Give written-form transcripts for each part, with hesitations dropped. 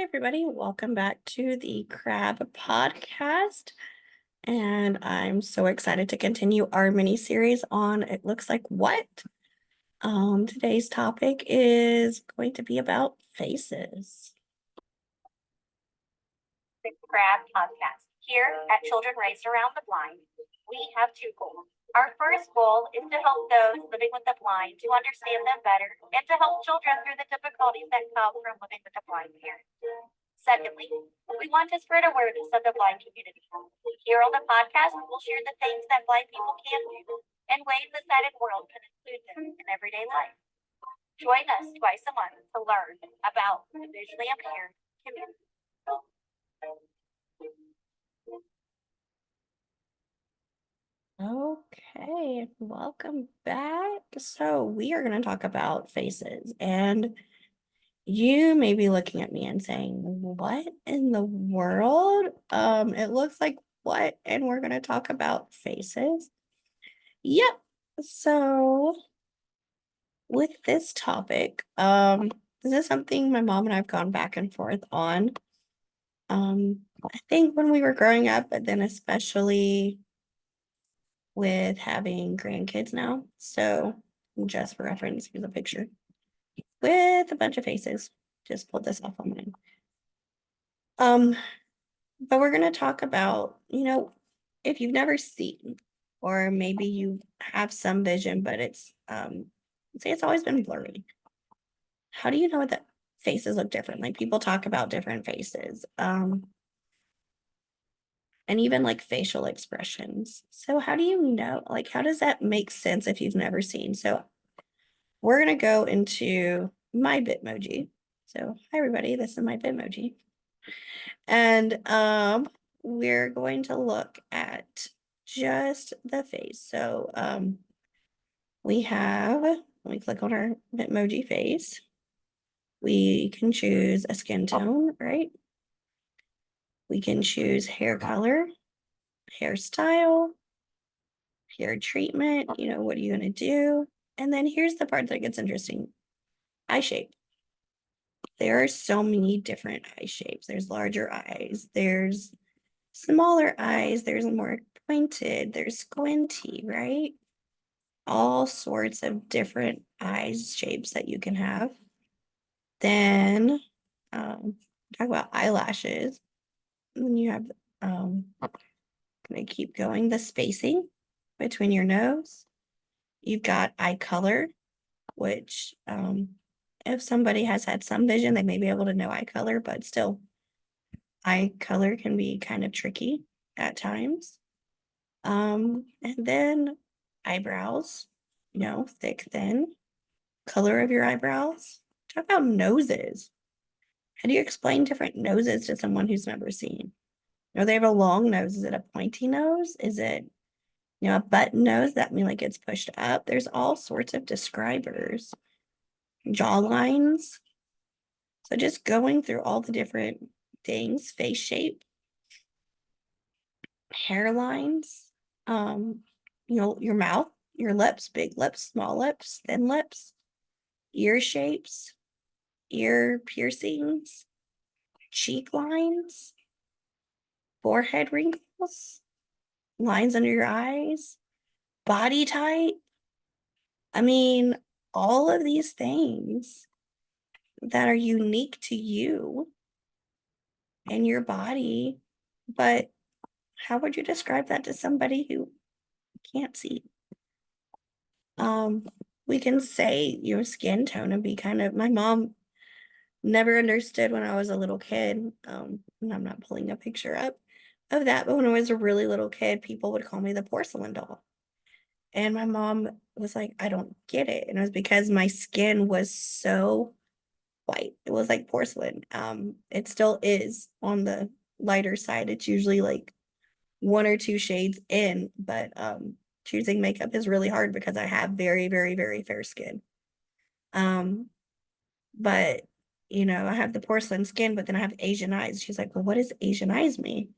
everybody. Welcome back to the Crab Podcast. And I'm so excited to continue our mini series on It Looks Like What? Today's topic is going to be about faces. The Crab Podcast. Here at Children Raised Around the Blind, we have two goals. Our first goal is to help those living with the blind to understand them better and to help children through the difficulties that come from living with a blind parent. Secondly, we want to spread awareness of the blind community. Here on the podcast, we'll share the things that blind people can do and ways the sighted world can include them in everyday life. Join us twice a month to learn about the visually impaired community. Okay, welcome back. So, we are going to talk about faces, and you may be looking at me and saying, "What in the world? It looks like what?" And we're going to talk about faces. Yep. So, with this topic, this is something my mom and I've gone back and forth on. I think when we were growing up, but then especially with having grandkids now. So, just for reference, here's a picture with a bunch of faces. Just pulled this off online. But we're gonna talk about, if you've never seen, or maybe you have some vision, but it's say it's always been blurry. How do you know that faces look different? Like people talk about different faces. And even like facial expressions. So how do you know? Like, how does that make sense if you've never seen? So we're gonna go into my Bitmoji. So hi everybody, this is my Bitmoji. And we're going to look at just the face. So let me click on our Bitmoji face. We can choose a skin tone, right? We can choose hair color, hairstyle, hair treatment, what are you going to do? And then here's the part that gets interesting. Eye shape. There are so many different eye shapes. There's larger eyes, there's smaller eyes, there's more pointed, there's squinty, right? All sorts of different eyes shapes that you can have. Then talk about eyelashes. And then you have gonna keep going, the spacing between your nose. You've got eye color, which if somebody has had some vision, they may be able to know eye color, but still, eye color can be kind of tricky at times. And then eyebrows, thick, thin, color of your eyebrows. Talk about noses. How do you explain different noses to someone who's never seen? They have a long nose. Is it a pointy nose? Is it, a button nose? That means like it's pushed up. There's all sorts of describers. Jaw lines. So just going through all the different things, face shape, hairlines, your mouth, your lips, big lips, small lips, thin lips, ear shapes, ear piercings, cheek lines, forehead wrinkles, lines under your eyes, body type. I mean, all of these things that are unique to you and your body, but how would you describe that to somebody who can't see? We can say your skin tone and be kind of, my mom never understood when I was a little kid. And I'm not pulling a picture up of that, but when I was a really little kid, people would call me the porcelain doll. And my mom was like, I don't get it. And it was because my skin was so white. It was like porcelain. It still is on the lighter side. It's usually like one or two shades in, but choosing makeup is really hard because I have very, very, very fair skin. But I have the porcelain skin, but then I have Asian eyes. She's like, well, what does Asian eyes mean?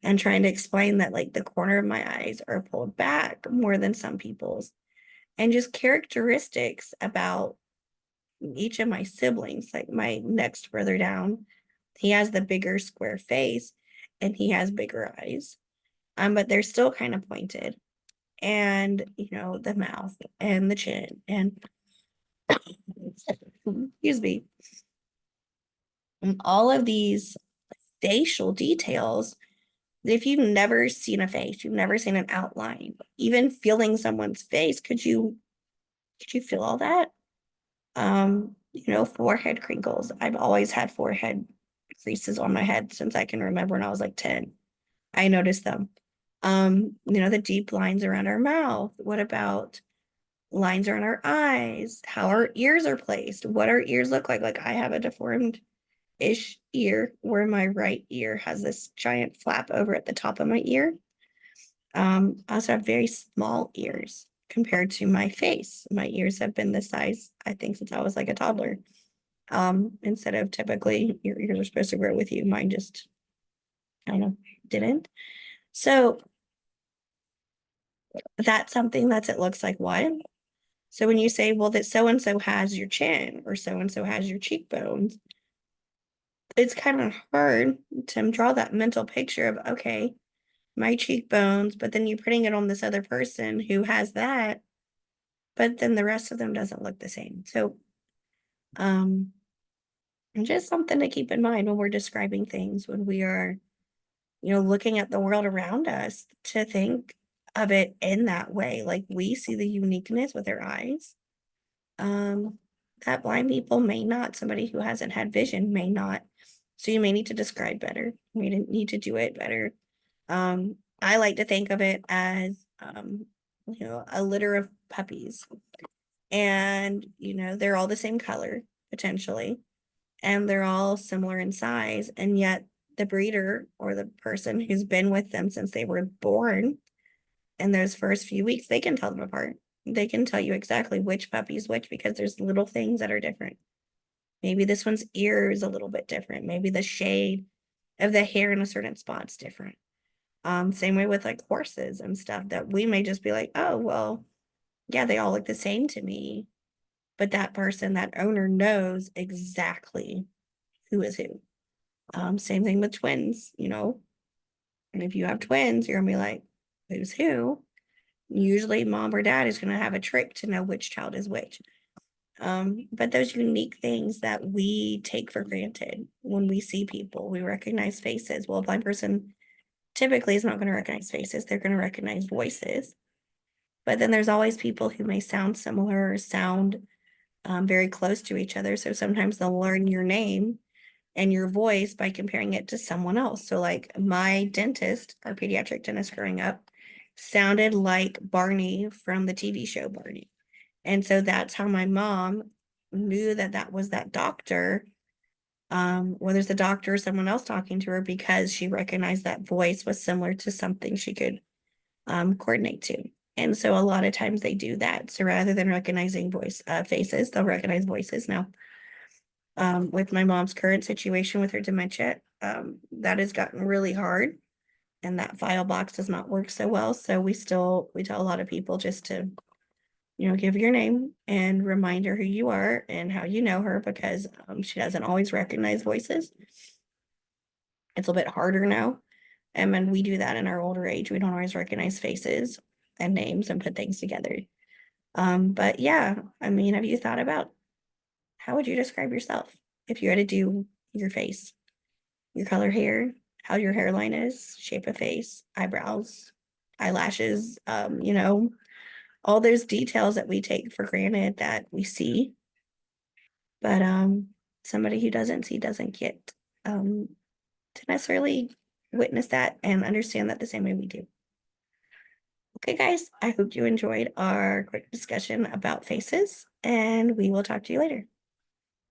And trying to explain that like the corner of my eyes are pulled back more than some people's, and just characteristics about each of my siblings. Like my next brother down He has the bigger square face and he has bigger eyes. But they're still kind of pointed. And, the mouth and the chin and excuse me. And all of these facial details, if you've never seen a face, you've never seen an outline, even feeling someone's face, could you feel all that? Forehead crinkles. I've always had forehead creases on my head since I can remember when I was like 10. I noticed them. The deep lines around our mouth. What about lines around our eyes? How our ears are placed? What our ears look like? Like I have a deformed-ish ear where my right ear has this giant flap over at the top of my ear. I also have very small ears compared to my face. My ears have been this size, I think, since I was like a toddler. Instead of typically your ears are supposed to grow with you, mine just kind of didn't. So that's something it looks like what? So when you say, well, that so and so has your chin or so and so has your cheekbones, it's kind of hard to draw that mental picture of, okay, my cheekbones, but then you're putting it on this other person who has that, but then the rest of them doesn't look the same. So, just something to keep in mind when we're describing things, when we are, looking at the world around us, to think of it in that way. Like we see the uniqueness with our eyes. That blind people may not, somebody who hasn't had vision may not. So you may need to describe better. You may need to do it better. I like to think of it as, a litter of puppies. And, they're all the same color, potentially. And they're all similar in size. And yet the breeder or the person who's been with them since they were born in those first few weeks, they can tell them apart. They can tell you exactly which puppy is which because there's little things that are different. Maybe this one's ear is a little bit different. Maybe the shade of the hair in a certain spot's different. Same way with like horses and stuff that we may just be like, oh, well, yeah, they all look the same to me. But that person, that owner knows exactly who is who. Same thing with twins, and if you have twins, you're gonna be like, who's who? Usually mom or dad is gonna have a trick to know which child is which. But those unique things that we take for granted when we see people, we recognize faces. Well, a blind person typically is not going to recognize faces, they're going to recognize voices. But then there's always people who may sound similar or sound very close to each other. So sometimes they'll learn your name and your voice by comparing it to someone else. So, like my dentist, our pediatric dentist growing up, sounded like Barney from the TV show Barney. And so that's how my mom knew that was that doctor, whether it's the doctor or someone else talking to her, because she recognized that voice was similar to something she could coordinate to. And so a lot of times they do that. So rather than recognizing faces, they'll recognize voices now. With my mom's current situation with her dementia, that has gotten really hard, and that file box does not work so well. So we tell a lot of people just to, give your name and remind her who you are and how you know her, because she doesn't always recognize voices. It's a bit harder now. And when we do that in our older age, we don't always recognize faces and names and put things together. But yeah, I mean, have you thought about how would you describe yourself if you had to do your face, your color hair, how your hairline is, shape of face, eyebrows, eyelashes, all those details that we take for granted that we see. But somebody who doesn't see doesn't get to necessarily witness that and understand that the same way we do. Okay, guys, I hope you enjoyed our quick discussion about faces, and we will talk to you later.